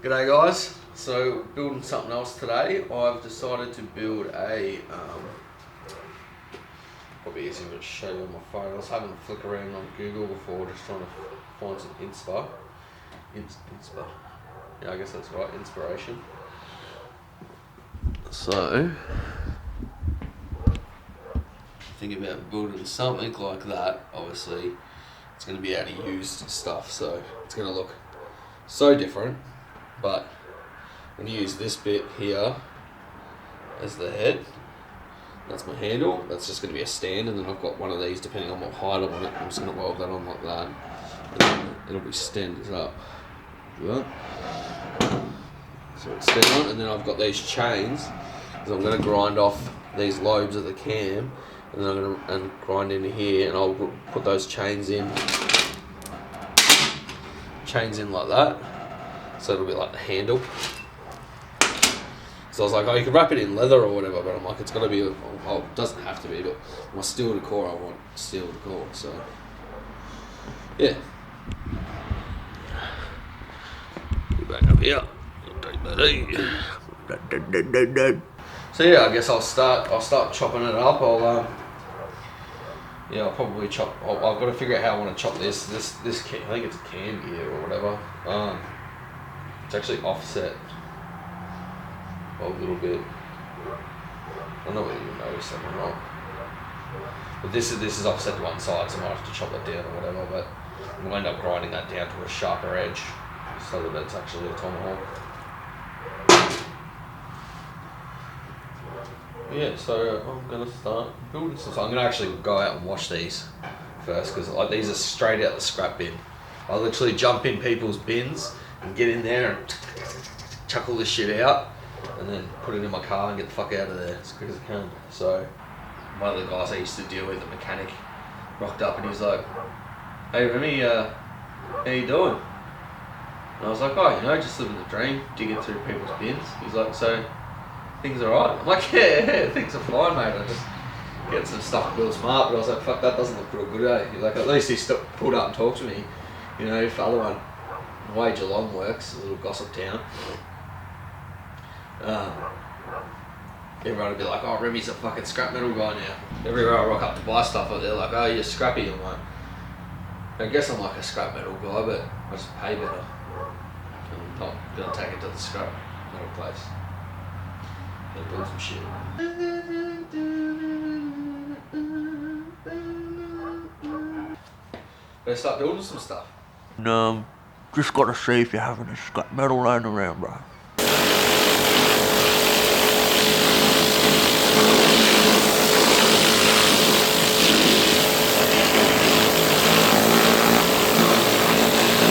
G'day guys, so building something else today. I've decided to build a, probably easier to show you on my phone. I was having a flick around on Google before, just trying to find some inspo. Yeah, I guess that's right, inspiration. So, think about building something like that. Obviously, it's going to be out of used stuff, so it's going to look so different. But I'm going to use this bit here as the head. That's my handle. That's just going to be a stand, and then I've got one of these depending on what height I want it. I'm just going to weld that on like that, and then it'll be standing up. So it's stand on, and then I've got these chains, because I'm going to grind off these lobes of the cam, and then I'm going to grind into here, and I'll put those chains in like that. So it'll be like the handle. So I was like, oh, you can wrap it in leather or whatever, but I'm like, it's got to be, well, it doesn't have to be, but my steel decor, I want steel decor, so, yeah. Get back up here. So yeah, I guess I'll start chopping it up. I'll probably chop, I've got to figure out how I want to chop this can, I think it's a can gear or whatever. It's actually offset a little bit. I don't know whether you notice that or not. But this is offset to one side, so I might have to chop that down or whatever, but we'll end up grinding that down to a sharper edge so that it's actually a TomaHawk. Yeah, so I'm going to start building some. So I'm going to actually go out and wash these first, because like these are straight out the scrap bin. I literally jump in people's bins and get in there and chuck all this shit out, and then put it in my car and get the fuck out of there as quick as I can. So one of the guys I used to deal with, the mechanic, rocked up and he's like, "Hey Remy, how you doing?" And I was like, "Oh, just living the dream, digging through people's bins." He's like, "So things alright?" I'm like, yeah, things are fine, mate. I just get some stuff built smart." But I was like, "Fuck, that doesn't look real good, eh?" He's like, "At least he pulled up and talked to me, if the other one, the way Geelong works, a little gossip town, everyone would be like, "Oh, Remy's a fucking scrap metal guy now." Everywhere I rock up to buy stuff, they're like, "Oh, you're scrappy." I'm like, I guess I'm like a scrap metal guy, but I just pay better. I'm not going to take it to the scrap metal place. Gonna build some shit. Better start building some stuff. Just gotta see if you have any scrap metal laying around, bro.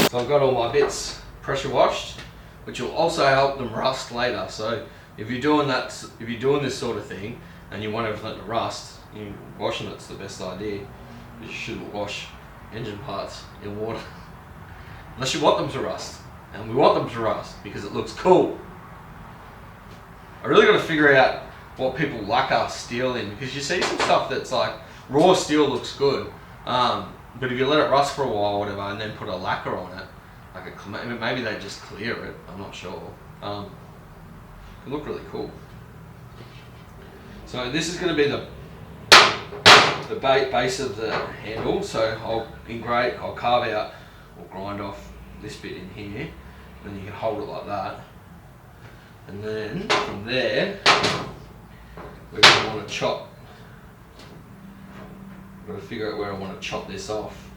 So I've got all my bits pressure washed, which will also help them rust later. So if you're doing this sort of thing and you want everything to rust, washing it's the best idea. You shouldn't wash engine parts in water unless you want them to rust, and we want them to rust because it looks cool. I really got to figure out what people lacquer steel in, because you see some stuff that's like raw steel looks good, but if you let it rust for a while or whatever and then put a lacquer on it, maybe they just clear it, I'm not sure. It look really cool. So this is going to be the base of the handle. So I'll carve out or grind off this bit in here, and then you can hold it like that. And then from there, we're going to want to chop. I've got to figure out where I want to chop this off,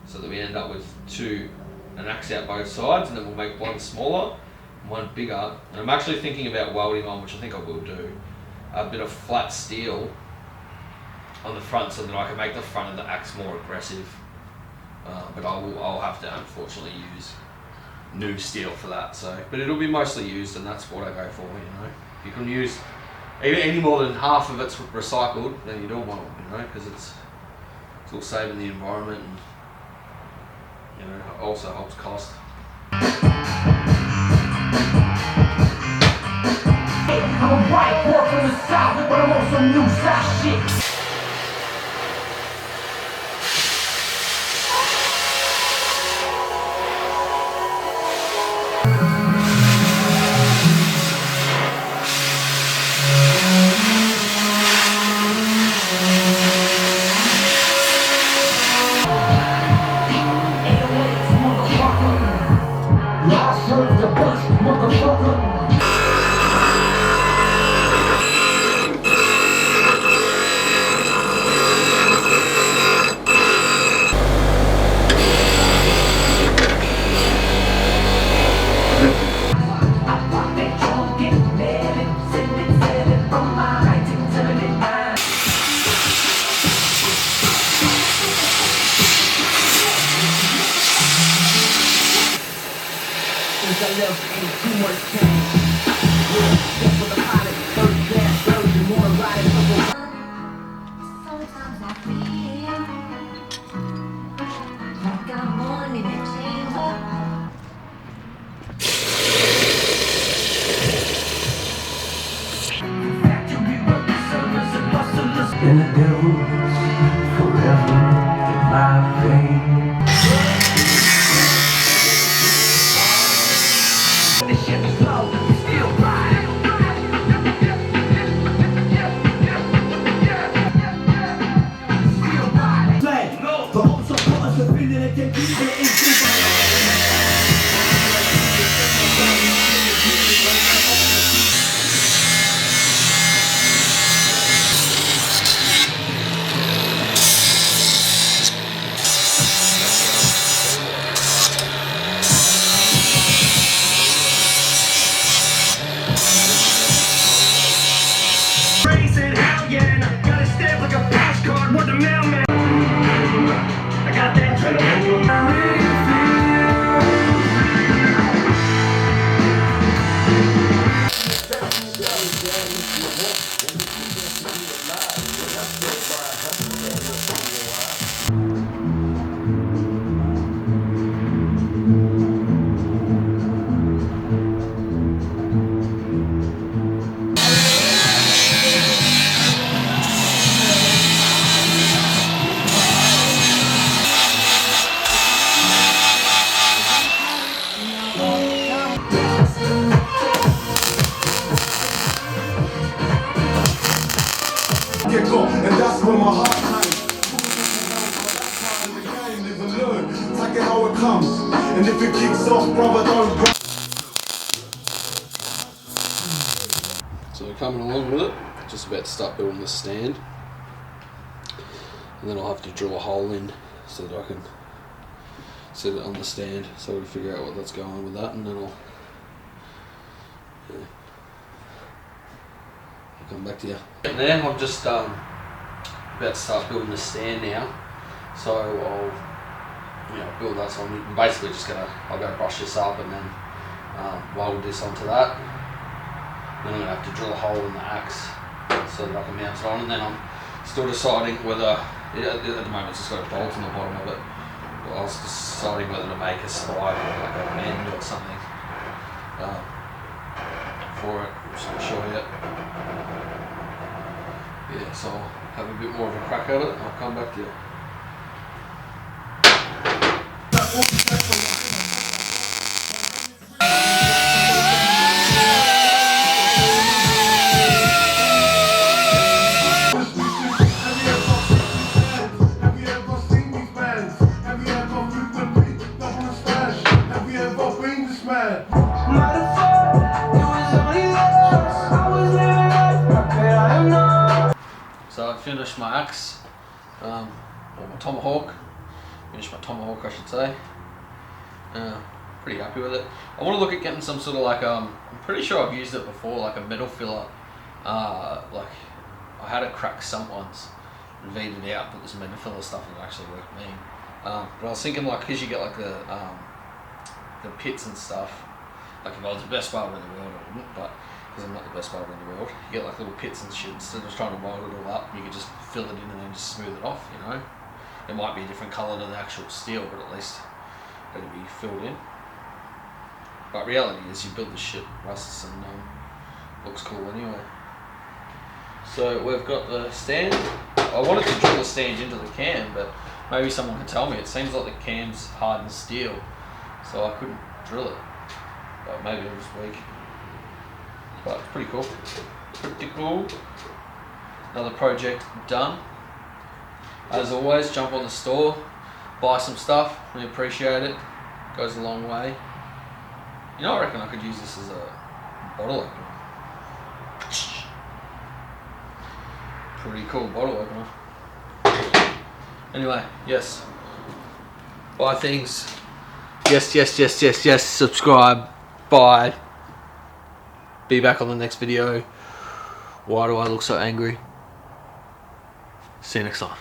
so that we end up with an axe out both sides, and then we'll make one smaller, one bigger. And I'm actually thinking about welding on, which I think I will do, a bit of flat steel on the front so that I can make the front of the axe more aggressive. But I'll have to unfortunately use new steel for that. But it'll be mostly used, and that's what I go for. If you can use any more than half of it's recycled, then you don't want it, because it's all saving the environment, and also helps cost. I'm a white boy from the south, but I'm on some new south shit. I live in too much change. Yeah, step with the pilot, first class version, more riding couple. Sometimes I feel like I'm born in a chamber. And the devil forever in my veins. The ship is slow, still ride. Still ride. Flag, the hopes of us have been in a dead and that's where my heart hangs. Live and learn, take it how it comes. And if it kicks off, brother, don't go. So we're coming along with it, just about to start building the stand. And then I'll have to drill a hole in so that I can set it on the stand, so we'll figure out what that's going on with that, and then I'll come back to you. Now I'm just about to start building the stand now, so I'll build that. So I'm basically just I'll go brush this up and then weld this onto that. Then I'm gonna have to drill a hole in the axe so that I can mount it on, and then I'm still deciding whether at the moment it's just got a bolt on the bottom of it. But I was deciding whether to make a spike or like an end or something for it. I'm just not sure yet. Yeah, so I'll have a bit more of a crack at it and I'll come back to you. So I finished my axe, or my tomahawk. Finished my tomahawk, I should say. Pretty happy with it. I want to look at getting some sort of like I'm pretty sure I've used it before, like a metal filler. Like I had it crack sump once and V'd it out, but this metal filler stuff would actually work mean. But I was thinking like, because you get like the pits and stuff. Like if I was the best barber in the world, I wouldn't, but because I'm not the best barber in the world, you get like little pits and shit. Instead of trying to weld it all up, you could just fill it in and then just smooth it off, you know. It might be a different colour to the actual steel, but at least it'll be filled in. But reality is you build the shit, rusts, and looks cool anyway. So we've got the stand. I wanted to drill the stand into the cam, but maybe someone can tell me. It seems like the cam's hardened steel, so I couldn't drill it. But maybe it was weak. But pretty cool. Pretty cool. Another project done. As always, jump on the store, buy some stuff. We appreciate it. Goes a long way. You know, I reckon I could use this as a bottle opener. Pretty cool bottle opener. Anyway, yes. Buy things. Yes. Subscribe. Bye. Be back on the next video. Why do I look so angry? See you next time.